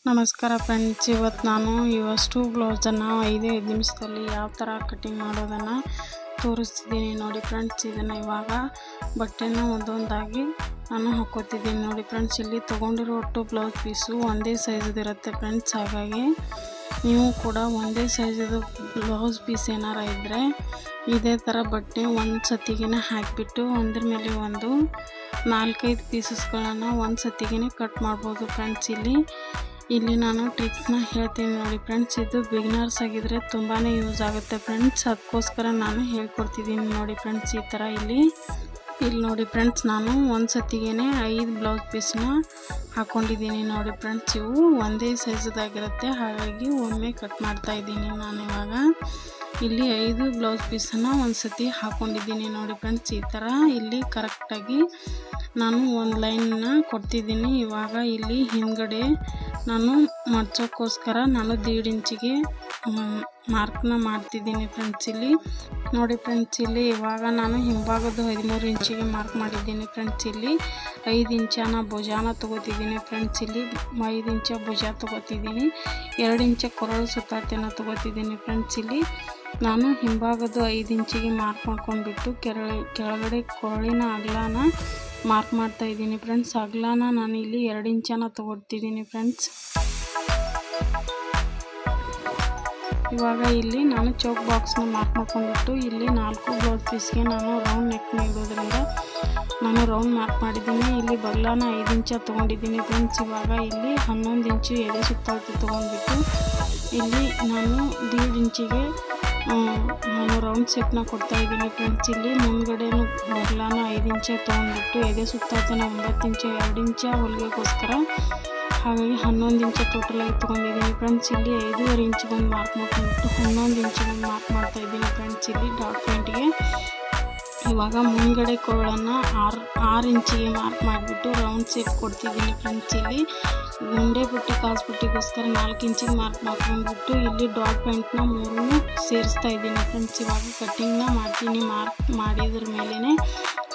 ನಮಸ್ಕಾರ ಫ್ರೆಂಡ್ಸ್, ಇವತ್ತು ನಾನು ಇವಷ್ಟು ಬ್ಲೌಸನ್ನು 5 ನಿಮಿಷದಲ್ಲಿ ಯಾವ ಥರ ಕಟಿಂಗ್ ಮಾಡೋದನ್ನು ತೋರಿಸ್ತಿದ್ದೀನಿ ನೋಡಿ ಫ್ರೆಂಡ್ಸ್. ಇದನ್ನು ಇವಾಗ ಬಟ್ಟೆನ ಒಂದೊಂದಾಗಿ ನಾನು ಹಾಕ್ಕೋತಿದ್ದೀನಿ ನೋಡಿ ಫ್ರೆಂಡ್ಸ್. ಇಲ್ಲಿ ತೊಗೊಂಡಿರೋ ಒಟ್ಟು ಬ್ಲೌಸ್ ಪೀಸು ಒಂದೇ ಸೈಜದು ಇರುತ್ತೆ ಫ್ರೆಂಡ್ಸ್. ಹಾಗಾಗಿ ನೀವು ಕೂಡ ಒಂದೇ ಸೈಜದು ಬ್ಲೌಸ್ ಪೀಸ್ ಏನಾರ ಇದ್ದರೆ ಇದೇ ಥರ ಬಟ್ಟೆ ಒಂದು ಸತಿಗೆ ಹಾಕಿಬಿಟ್ಟು ಒಂದ್ರ ಮೇಲೆ ಒಂದು 4-5 ಪೀಸಸ್ಗಳನ್ನು ಒಂದು ಸತಿಗೆ ಕಟ್ ಮಾಡ್ಬೋದು ಫ್ರೆಂಡ್ಸ್. ಇಲ್ಲಿ ನಾನು ಟ್ರಿಕ್ಸ್ನ ಹೇಳ್ತೀನಿ ನೋಡಿ ಫ್ರೆಂಡ್ಸ್. ಇದು ಬಿಗಿನರ್ಸ್ ಆಗಿದ್ದರೆ ತುಂಬಾ ಯೂಸ್ ಆಗುತ್ತೆ ಫ್ರೆಂಡ್ಸ್. ಅದಕ್ಕೋಸ್ಕರ ನಾನು ಹೇಳ್ಕೊಡ್ತಿದ್ದೀನಿ ನೋಡಿ ಫ್ರೆಂಡ್ಸ್. ಈ ಥರ ಇಲ್ಲಿ ನೋಡಿ ಫ್ರೆಂಡ್ಸ್, ನಾನು ಒಂದು ಸತಿಗೆ 5 ಬ್ಲೌಸ್ ಪೀಸ್ನ ಹಾಕ್ಕೊಂಡಿದ್ದೀನಿ ನೋಡಿ ಫ್ರೆಂಡ್ಸ್. ಇವು ಒಂದೇ ಸೈಜದಾಗಿರುತ್ತೆ, ಹಾಗಾಗಿ ಒಮ್ಮೆ ಕಟ್ ಮಾಡ್ತಾಯಿದ್ದೀನಿ. ನಾನು ಇವಾಗ ಇಲ್ಲಿ 5 ಬ್ಲೌಸ್ ಪೀಸನ್ನು ಒಂದು ಸತಿ ಹಾಕ್ಕೊಂಡಿದ್ದೀನಿ ನೋಡಿ ಫ್ರೆಂಡ್ಸ್. ಈ ಥರ ಇಲ್ಲಿ ಕರೆಕ್ಟಾಗಿ ನಾನು ಒಂದು ಲೈನನ್ನ ಕೊಡ್ತಿದ್ದೀನಿ. ಇವಾಗ ಇಲ್ಲಿ ಹಿಂದ್ಗಡೆ ನಾನು ಮಡ್ಚೋಕ್ಕೋಸ್ಕರ ನಾನು 1.5 ಇಂಚಿಗೆ ಮಾರ್ಕ್ನ ಮಾಡ್ತಿದ್ದೀನಿ ಫ್ರೆಂಡ್ಸ್. ಇಲ್ಲಿ ನೋಡಿ ಫ್ರೆಂಡ್ಸ್, ಇಲ್ಲಿ ಇವಾಗ ನಾನು ಹಿಂಭಾಗದ 13 ಇಂಚಿಗೆ ಮಾರ್ಕ್ ಮಾಡಿದ್ದೀನಿ ಫ್ರೆಂಡ್ಸ್. ಇಲ್ಲಿ 5 ಇಂಚನ ಭುಜಾನ ತೊಗೋತಿದ್ದೀನಿ ಫ್ರೆಂಡ್ಸ್. ಇಲ್ಲಿ 5 ಇಂಚ ಭುಜ ತೊಗೋತಿದ್ದೀನಿ, 2 ಇಂಚ ಕೊರಳು ಸುತ್ತಾತೆನ ತೊಗೋತಿದ್ದೀನಿ ಫ್ರೆಂಡ್ಸ್. ಇಲ್ಲಿ ನಾನು ಹಿಂಭಾಗದ 5 ಇಂಚಿಗೆ ಮಾರ್ಕ್ ಮಾಡ್ಕೊಂಡ್ಬಿಟ್ಟು ಕೆಳಗಡೆ ಕೊರಳಿನ ಅಗಲನ ಮಾರ್ಕ್ ಮಾಡ್ತಾ ಇದ್ದೀನಿ ಫ್ರೆಂಡ್ಸ್. ಅಗಲನ ನಾನು ಇಲ್ಲಿ 2 ಇಂಚನ ತೊಗೊಳ್ತಿದ್ದೀನಿ ಫ್ರೆಂಡ್ಸ್. ಇವಾಗ ಇಲ್ಲಿ ನಾನು ಚೌಕ್ ಬಾಕ್ಸ್ನ ಮಾರ್ಕ್ ಮಾಡ್ಕೊಂಡ್ಬಿಟ್ಟು ಇಲ್ಲಿ 4 ಬ್ಲೌಸ್ ಪೀಸ್ಗೆ ನಾನು ರೌಂಡ್ ನೆಕ್ನ ಇಡೋದ್ರಿಂದ ನಾನು ರೌಂಡ್ ಮಾರ್ಕ್ ಮಾಡಿದ್ದೀನಿ. ಇಲ್ಲಿ ಬಗಲಾನ 5 ಇಂಚ ತೊಗೊಂಡಿದ್ದೀನಿ ಫ್ರೆಂಡ್ಸ್. ಇವಾಗ ಇಲ್ಲಿ 11 ಇಂಚು ಎದೆ ಸುತ್ತಾತಿ ತೊಗೊಂಡ್ಬಿಟ್ಟು ಇಲ್ಲಿ ನಾನು 1.5 ಇಂಚಿಗೆ ನಾನು ರೌಂಡ್ ಶೇಪ್ನ ಕೊಡ್ತಾಯಿದ್ದೀನಿ ಫ್ರೆಂಡ್ಸ್. ಇಲ್ಲಿ ಮುಂದ್ಗಡೆನೂ ಬಗಲಾನ 5 ಇಂಚ ತೊಗೊಂಡ್ಬಿಟ್ಟು ಎದೆ ಸುತ್ತಾತನ 9 ಇಂಚ 2 ಇಂಚ ಹೊಲಿಗೆಗೋಸ್ಕರ, ಹಾಗಾಗಿ 11 ಇಂಚ ಟೋಟಲಾಗಿ ತೊಗೊಂಡಿದ್ದೀನಿ ಫ್ರೆಂಡ್ಸ್. ಇಲ್ಲಿ 5.5 ಇಂಚಿಗೊಂದು ಮಾರ್ಕ್ ಮಾಡ್ಕೊಂಡ್ಬಿಟ್ಟು 11 ಇಂಚಿಗೊಂದು ಮಾರ್ಕ್ ಮಾಡ್ತಾಯಿದ್ದೀನಿ ಫ್ರೆಂಡ್ಸ್. ಇಲ್ಲಿ ಡಾಟ್ ಪಾಯಿಂಟ್ಗೆ ಇವಾಗ ಮುಂದ್ಗಡೆ ಕೊರಳನ್ನು 6 ಇಂಚಿಗೆ ಮಾರ್ಕ್ ಮಾಡಿಬಿಟ್ಟು ರೌಂಡ್ ಶೇಪ್ ಕೊಡ್ತಿದ್ದೀನಿ ಫ್ರೆಂಡ್ಸ್. ಇಲ್ಲಿ ಗುಂಡೆ ಪುಟ್ಟಿ ಕಾಸು ಪುಟ್ಟಿಗೋಸ್ಕರ 4 ಇಂಚಿಗೆ ಮಾರ್ಕ್ ಮಾಡ್ಕೊಂಡ್ಬಿಟ್ಟು ಇಲ್ಲಿ ಡಾಟ್ ಪಾಯಿಂಟ್ನ 3 ಸೇರಿಸ್ತಾ ಇದ್ದೀನಿ ಫ್ರೆಂಡ್ಸ್. ಇವಾಗ ಕಟ್ಟಿಂಗ್ನ ಮಾಡ್ತೀನಿ. ಮಾರ್ಕ್ ಮಾಡಿದ್ರ ಮೇಲೇ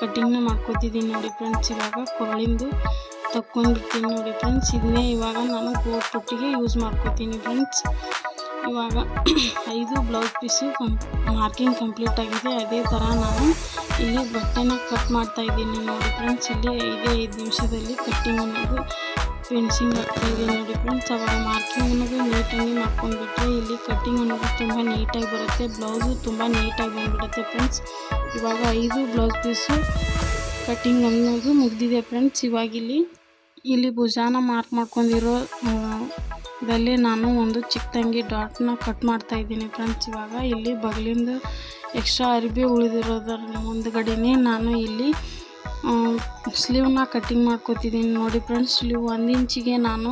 ಕಟ್ಟಿಂಗ್ನ ಮಾಡ್ಕೊತಿದ್ದೀನಿ ನೋಡಿ ಫ್ರೆಂಡ್ಸ್. ಇವಾಗ ಕೊರಳಿಂದು ತಕ್ಕೊಂಡ್ಬಿಡ್ತೀನಿ ನೋಡಿ ಫ್ರೆಂಡ್ಸ್. ಇದನ್ನೇ ಇವಾಗ ನಾನು ಗೋಟ್ ಪುಟ್ಟಿಗೆ ಯೂಸ್ ಮಾಡ್ಕೋತೀನಿ ಫ್ರೆಂಡ್ಸ್. ಇವಾಗ 5 ಬ್ಲೌಸ್ ಪೀಸು ಮಾರ್ಕಿಂಗ್ ಕಂಪ್ಲೀಟ್ ಆಗಿದೆ. ಅದೇ ಥರ ನಾನು ಇಲ್ಲಿ ಬಟ್ಟೆನ ಕಟ್ ಮಾಡ್ತಾ ಇದ್ದೀನಿ ನೋಡಿ ಫ್ರೆಂಡ್ಸ್. ಇಲ್ಲಿ 5 ನಿಮಿಷದಲ್ಲಿ ಕಟ್ಟಿಂಗ್ ಅನ್ನೋದು ಫಿನಿಶಿಂಗ್ ಆಗ್ತಾಯಿದೆ ನೋಡಿ ಫ್ರೆಂಡ್ಸ್. ಅವಾಗ ಮಾರ್ಕಿಂಗ್ ಅನ್ನೋದು ನೀಟಾಗಿ ಮಾಡ್ಕೊಂಡ್ಬಿಟ್ರೆ ಇಲ್ಲಿ ಕಟ್ಟಿಂಗ್ ಅನ್ನೋದು ತುಂಬ ನೀಟಾಗಿ ಬರುತ್ತೆ, ಬ್ಲೌಸು ತುಂಬ ನೀಟಾಗಿ ಬಂದುಬಿಡುತ್ತೆ ಫ್ರೆಂಡ್ಸ್. ಇವಾಗ 5 ಬ್ಲೌಸ್ ಪೀಸು ಕಟ್ಟಿಂಗ್ ಅನ್ನೋದು ಮುಗಿದಿದೆ ಫ್ರೆಂಡ್ಸ್. ಇವಾಗ ಇಲ್ಲಿ ಭುಜಾನ ಮಾರ್ಕ್ ಮಾಡ್ಕೊಂಡಿರೋ ದಲ್ಲಿ ನಾನು ಒಂದು ಚಿಕ್ಕದಂಗಿ ಡಾಟ್ನ ಕಟ್ ಮಾಡ್ತಾ ಇದ್ದೀನಿ ಫ್ರೆಂಡ್ಸ್. ಇವಾಗ ಇಲ್ಲಿ ಬಗಲಿಂದ ಎಕ್ಸ್ಟ್ರಾ ಅರಿಬಿ ಉಳಿದಿರೋದ್ರ ಮುಂದ್ಗಡೆನೇ ನಾನು ಇಲ್ಲಿ ಸ್ಲೀವ್ನ ಕಟ್ಟಿಂಗ್ ಮಾಡ್ಕೊತಿದ್ದೀನಿ ನೋಡಿ ಫ್ರೆಂಡ್ಸ್. ಸ್ಲೀವ್ 1 ಇಂಚಿಗೆ ನಾನು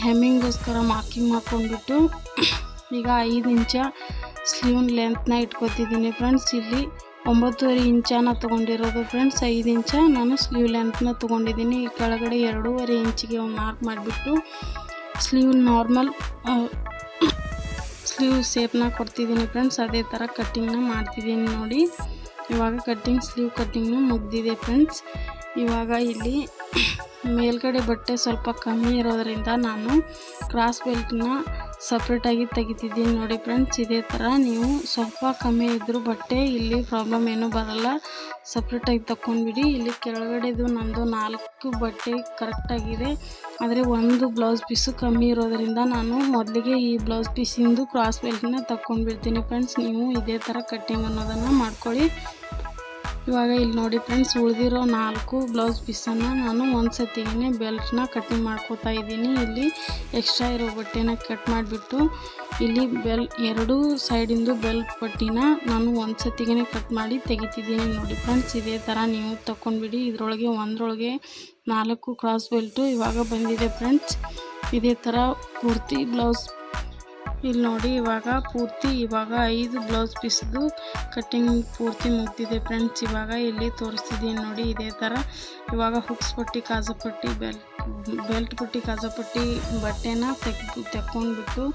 ಹೆಮ್ಮಿಂಗೋಸ್ಕರ ಮಾರ್ಕಿಂಗ್ ಮಾಡ್ಕೊಂಡ್ಬಿಟ್ಟು ಈಗ 5 ಇಂಚ ಸ್ಲೀವ್ ಲೆಂತ್ನ ಇಟ್ಕೊತಿದ್ದೀನಿ ಫ್ರೆಂಡ್ಸ್. ಇಲ್ಲಿ 9.5 ಇಂಚನ ತೊಗೊಂಡಿರೋದು ಫ್ರೆಂಡ್ಸ್. 5 ಇಂಚ ನಾನು ಸ್ಲೀವ್ ಲೆಂತ್ನ ತೊಗೊಂಡಿದ್ದೀನಿ. ಈ ಕೆಳಗಡೆ 2.5 ಇಂಚಿಗೆ ಮಾರ್ಕ್ ಮಾಡಿಬಿಟ್ಟು ಸ್ಲೀವ್ ನಾರ್ಮಲ್ ಸ್ಲೀವ್ ಶೇಪ್ನ ಕೊಡ್ತಿದ್ದೀನಿ ಫ್ರೆಂಡ್ಸ್. ಅದೇ ಥರ ಕಟ್ಟಿಂಗ್ನ ಮಾಡ್ತಿದ್ದೀನಿ ನೋಡಿ. ಇವಾಗ ಸ್ಲೀವ್ ಕಟ್ಟಿಂಗ್ನು ಮುಗಿದಿದೆ ಫ್ರೆಂಡ್ಸ್. ಇವಾಗ ಇಲ್ಲಿ ಮೇಲ್ಗಡೆ ಬಟ್ಟೆ ಸ್ವಲ್ಪ ಕಮ್ಮಿ ಇರೋದರಿಂದ ನಾನು ಕ್ರಾಸ್ ಬೆಲ್ಟ್ನ ಸಪ್ರೇಟಾಗಿ ತೆಗಿತಿದ್ದೀನಿ ನೋಡಿ ಫ್ರೆಂಡ್ಸ್. ಇದೇ ಥರ ನೀವು ಸ್ವಲ್ಪ ಕಮ್ಮಿ ಇದ್ದರೂ ಬಟ್ಟೆ ಇಲ್ಲಿ ಪ್ರಾಬ್ಲಮ್ ಏನೂ ಬರೋಲ್ಲ, ಸಪ್ರೇಟಾಗಿ ತಗೊಂಡ್ಬಿಡಿ. ಇಲ್ಲಿ ಕೆಳಗಡೆದು ನಮ್ಮದು 4 ಬಟ್ಟೆ ಕರೆಕ್ಟಾಗಿದೆ, ಆದರೆ 1 ಬ್ಲೌಸ್ ಪೀಸು ಕಮ್ಮಿ ಇರೋದರಿಂದ ನಾನು ಮೊದಲಿಗೆ ಈ ಬ್ಲೌಸ್ ಪೀಸಿಂದು ಕ್ರಾಸ್ ಬೆಲ್ಟ್ನ ತಗೊಂಡ್ಬಿಡ್ತೀನಿ ಫ್ರೆಂಡ್ಸ್. ನೀವು ಇದೇ ಥರ ಕಟ್ಟಿಂಗ್ ಅನ್ನೋದನ್ನು ಮಾಡ್ಕೊಳ್ಳಿ. ಇವಾಗ ಇಲ್ಲಿ ನೋಡಿ ಫ್ರೆಂಡ್ಸ್, ಉಳಿದಿರೋ 4 ಬ್ಲೌಸ್ ಪೀಸನ್ನು ನಾನು ಒಂದು ಸತಿಗೆ ಬೆಲ್ಟ್ನ ಕಟ್ಟಿಂಗ್ ಮಾಡ್ಕೋತಾ ಇದ್ದೀನಿ. ಇಲ್ಲಿ ಎಕ್ಸ್ಟ್ರಾ ಇರೋ ಬಟ್ಟೆನ ಕಟ್ ಮಾಡಿಬಿಟ್ಟು ಇಲ್ಲಿ 2 ಸೈಡಿಂದು ಬೆಲ್ಟ್ ಪಟ್ಟಿನ ನಾನು ಒಂದು ಸತಿಗೆ ಕಟ್ ಮಾಡಿ ತೆಗಿತಿದ್ದೀನಿ ನೋಡಿ ಫ್ರೆಂಡ್ಸ್. ಇದೇ ಥರ ನೀವು ತಗೊಂಡ್ಬಿಡಿ. ಇದರೊಳಗೆ ಒಂದರೊಳಗೆ 4 ಕ್ರಾಸ್ ಬೆಲ್ಟು ಇವಾಗ ಬಂದಿದೆ ಫ್ರೆಂಡ್ಸ್. ಇದೇ ಥರ ಪೂರ್ತಿ ಬ್ಲೌಸ್ ಇಲ್ಲಿ ನೋಡಿ ಇವಾಗ 5 ಬ್ಲೌಸ್ ಪೀಸ್ದು ಕಟ್ಟಿಂಗ್ ಪೂರ್ತಿ ಮುಗ್ದಿದೆ ಫ್ರೆಂಡ್ಸ್. ಇವಾಗ ಇಲ್ಲಿ ತೋರಿಸ್ತಿದ್ದೀನಿ ನೋಡಿ. ಇದೇ ಥರ ಇವಾಗ ಹುಕ್ಸ್ ಪಟ್ಟಿ, ಕಾಜಾ ಪಟ್ಟಿ, ಬೆಲ್ಟ್ ಪಟ್ಟಿ, ಕಾಜಾ ಪಟ್ಟಿ ಬಟ್ಟೆನ ತೆಕ್ಕೊಂಡ್ಬಿಟ್ಟು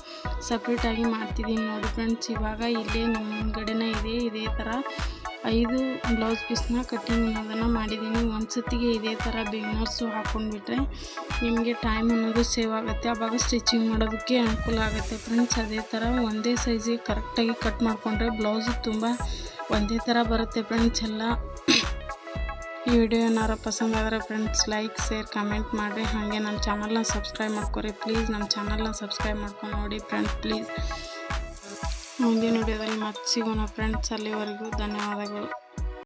ಸಪ್ರೇಟಾಗಿ ಮಾಡ್ತಿದ್ದೀನಿ ನೋಡಿ ಫ್ರೆಂಡ್ಸ್. ಇವಾಗ ಇಲ್ಲೇ ನಮ್ಮ ಮುಂದ್ಗಡೆನೇ ಇದೆ. ಇದೇ ಥರ 5 ಬ್ಲೌಸ್ ಪೀಸ್ನ ಕಟ್ಟಿಂಗ್ ಅನ್ನೋದನ್ನು ಮಾಡಿದ್ದೀನಿ. ಒಂದು ಸತಿಗೆ ಇದೇ ಥರ ಬಿಗಿನರ್ಸು ಹಾಕ್ಕೊಂಡ್ಬಿಟ್ರೆ ನಿಮಗೆ ಟೈಮ್ ಅನ್ನೋದು ಸೇವ್ ಆಗುತ್ತೆ, ಆವಾಗ ಸ್ಟಿಚಿಂಗ್ ಮಾಡೋದಕ್ಕೆ ಅನುಕೂಲ ಆಗುತ್ತೆ ಫ್ರೆಂಡ್ಸ್. ಅದೇ ಥರ ಒಂದೇ ಸೈಜಿಗೆ ಕರೆಕ್ಟಾಗಿ ಕಟ್ ಮಾಡಿಕೊಂಡ್ರೆ ಬ್ಲೌಸು ತುಂಬ ಒಂದೇ ಥರ ಬರುತ್ತೆ ಫ್ರೆಂಡ್ಸ್ ಎಲ್ಲ. ಈ ವಿಡಿಯೋ ಏನಾರು ಪಸಂದ ಆದರೆ ಫ್ರೆಂಡ್ಸ್ ಲೈಕ್ ಶೇರ್ ಕಮೆಂಟ್ ಮಾಡಿರಿ. ಹಾಗೆ ನಮ್ಮ ಚಾನಲ್ನ ಸಬ್ಸ್ಕ್ರೈಬ್ ಮಾಡ್ಕೊರಿ ಪ್ಲೀಸ್. ನಮ್ಮ ಚಾನಲ್ನ ಸಬ್ಸ್ಕ್ರೈಬ್ ಮಾಡ್ಕೊಂಡು ನೋಡಿ ಫ್ರೆಂಡ್ಸ್ ಪ್ಲೀಸ್. ಮುಂದಿನ ವಿಡಿಯೋದಲ್ಲಿ ಮತ್ತೆ ಸಿಗೋಣ ಫ್ರೆಂಡ್ಸ್. ಅಲ್ಲಿವರೆಗೂ ಧನ್ಯವಾದಗಳು.